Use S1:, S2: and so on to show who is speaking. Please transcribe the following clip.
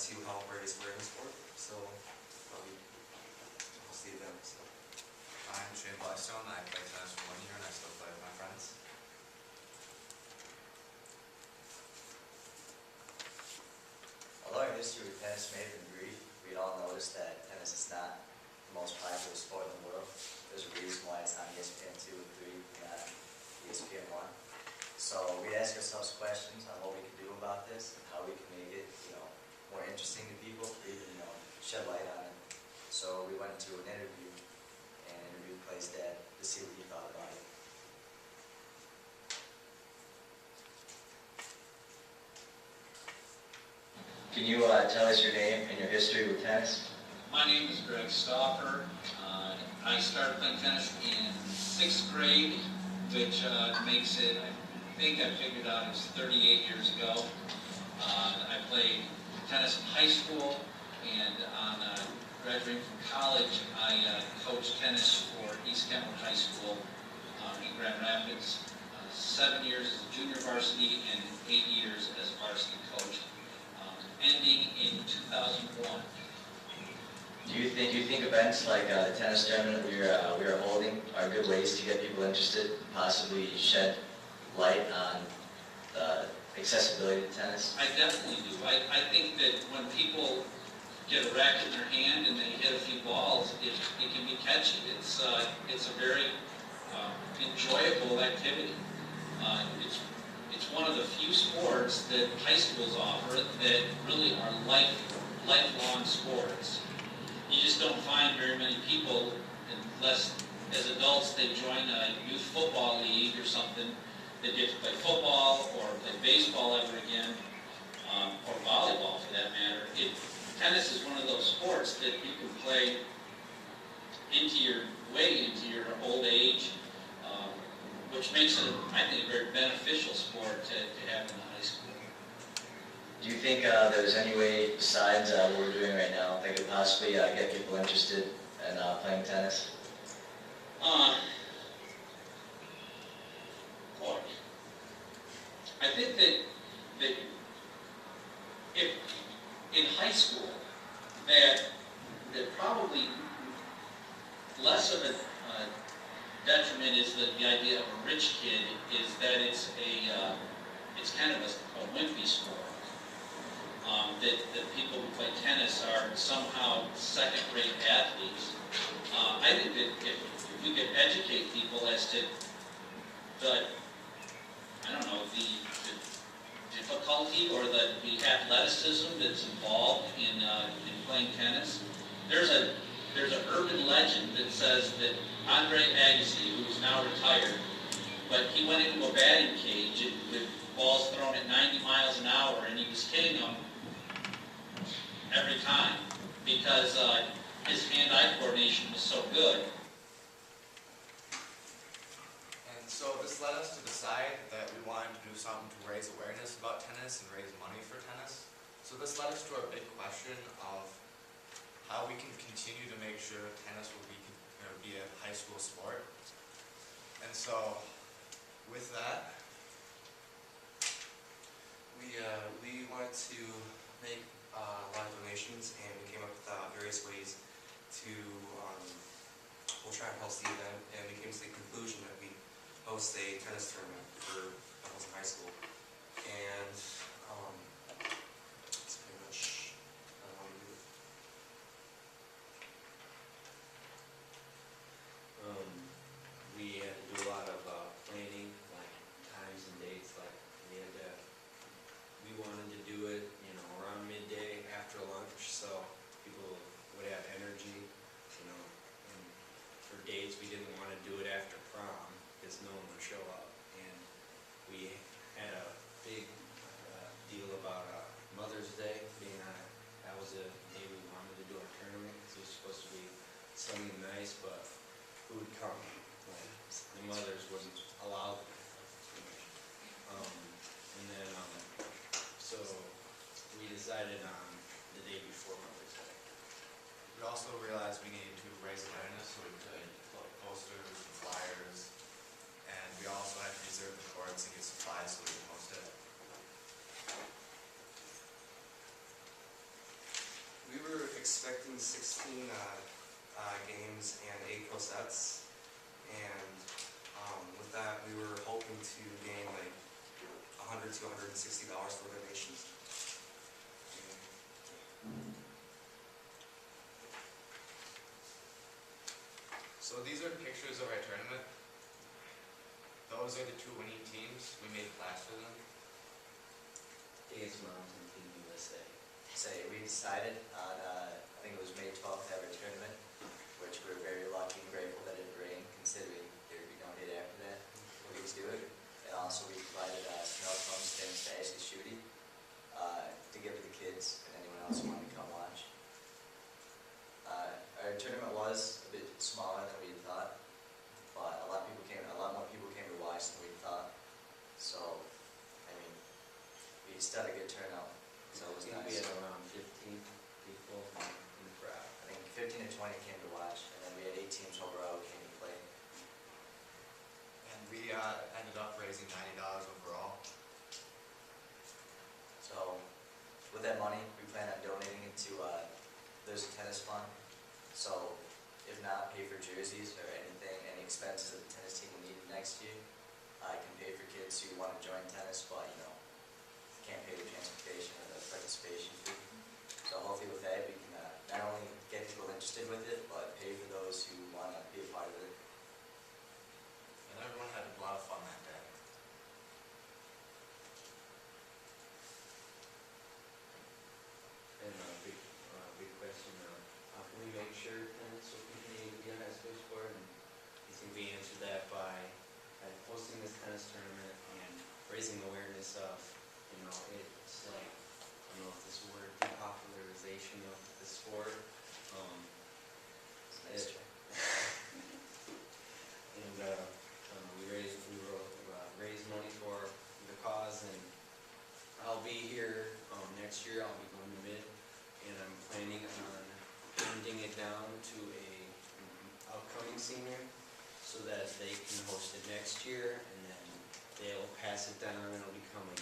S1: to help raise awareness for it. So we'll see them. So.
S2: I'm Blystone. I played tennis for 1 year and I still play with my friends.
S3: Although our history with tennis may have been brief, we'd all noticed that tennis is not the most popular sport in the world. There's a reason why it's on ESPN 2 and 3 and not ESPN 1. So we ask ourselves questions on what we can do about this and how we can make it, more interesting to people, or even, shed light on it. So we went to an interview and interviewed Clay's dad to see what he thought about it. Can you tell us your name and your history with tennis?
S4: My name is Stauffer. I started playing tennis in 6th grade, which makes it, I think I figured out it was 38 years ago. I played tennis in high school, and on graduating from college, I coached tennis for East Kentwood High School in Grand Rapids. 7 years as a junior varsity and 8 years as a varsity coach, ending in 2001.
S3: Do you think events like the tennis tournament we are holding are good ways to get people interested, possibly shed light on the accessibility to tennis?
S4: I definitely do. I think that when people get a racket in their hand and they hit a few balls, it can be catchy. It's a very enjoyable activity. It's one of the few sports that high schools offer that really are lifelong sports. You just don't find very many people, unless as adults they join a youth football league or something, that get to play football or play baseball ever again, or volleyball for that matter. Tennis is one of those sports that you can play way into your old age, which makes it, I think, a very beneficial sport to have in the high school.
S3: Do you think there's any way besides what we're doing right now that could possibly get people interested in playing tennis?
S4: Boy, I think that if in high school that probably less of a detriment is the idea of a rich kid is that it's kind of a wimpy sport. That people who play tennis are somehow second-rate athletes. I think that if we could educate people as to the difficulty or the athleticism that's involved in playing tennis. There's an urban legend that says that Andre Agassi, who's now retired, but he went into a batting cage with balls thrown at 90 miles an hour, and he was hitting them every time because his hand-eye coordination was so good.
S2: And so this led us to decide that we wanted to do something to raise awareness about tennis and raise money for tennis. So this led us to our big question of how we can continue to make sure tennis will be a high school sport. And so with that,
S1: we wanted to make a lot of donations, and we came up with various ways to we'll try and host the event, and we came to the conclusion that we host a tennis tournament for Hilton High School. And that's pretty much how we do it.
S5: We had to do a lot of planning, like times and dates. Like we wanted to do it, around midday after lunch, so people would have energy, and for dates we didn't want to do it after prom because no one would show up. And we had a big deal about Mother's Day being that was the day we wanted to do our tournament because it was supposed to be sunny and nice, but who would come? Like, the mothers wasn't allowed. And then so we decided on the day before Mother's Day.
S2: we also realized we needed to raise awareness, so we did posters and flyers, and we also had to reserve the courts and get supplies so we could host it.
S1: expecting 16 games and 8 pro sets. And with that, we were hoping to gain like $100 to $160 for donations.
S2: So these are pictures of our tournament. Those are the 2 winning teams. We made class for them.
S5: Dance Mountain Team USA.
S3: Say, we decided on, I think it was May 12th, to have our tournament, which we're very lucky and grateful that it rained, considering there'd be no hit after that. We could do it. And also we provided snow cones, things to actually shooting, to give to the kids and anyone else who wanted to come watch. Our tournament was a bit smaller than we had thought, but a lot more people came to watch than we thought. So, I mean, we still had a good turnout, so it was
S5: I think we
S3: nice.
S5: had around 15 people in the crowd.
S3: I think 15 to 20 came to watch, and then we had 8 teams overall who came to play.
S2: And we ended up raising $90 overall.
S3: So, with that money, we plan on donating it to, there's a tennis fund. So, if not, pay for jerseys or anything, any expenses that the tennis team will need next year. I can pay for kids who want to join tennis, but, can't pay the transportation or the participation fee. So hopefully with that, we can not only get people interested with it, but pay for those who want to be a part of it.
S2: And everyone had a lot of fun that day.
S5: And big question, how can we make sure tennis will continue to be a high school sport? And I think we answered that by hosting this tennis tournament and raising awareness of, it's like, I don't know if this word, depopularization of the sport.
S3: Nice
S5: It-
S3: try.
S5: And we raised money for the cause, and I'll be here next year. I'll be going to mid, and I'm planning on funding it down to a upcoming senior, so that they can host it next year, and then they'll pass it down, and it'll become a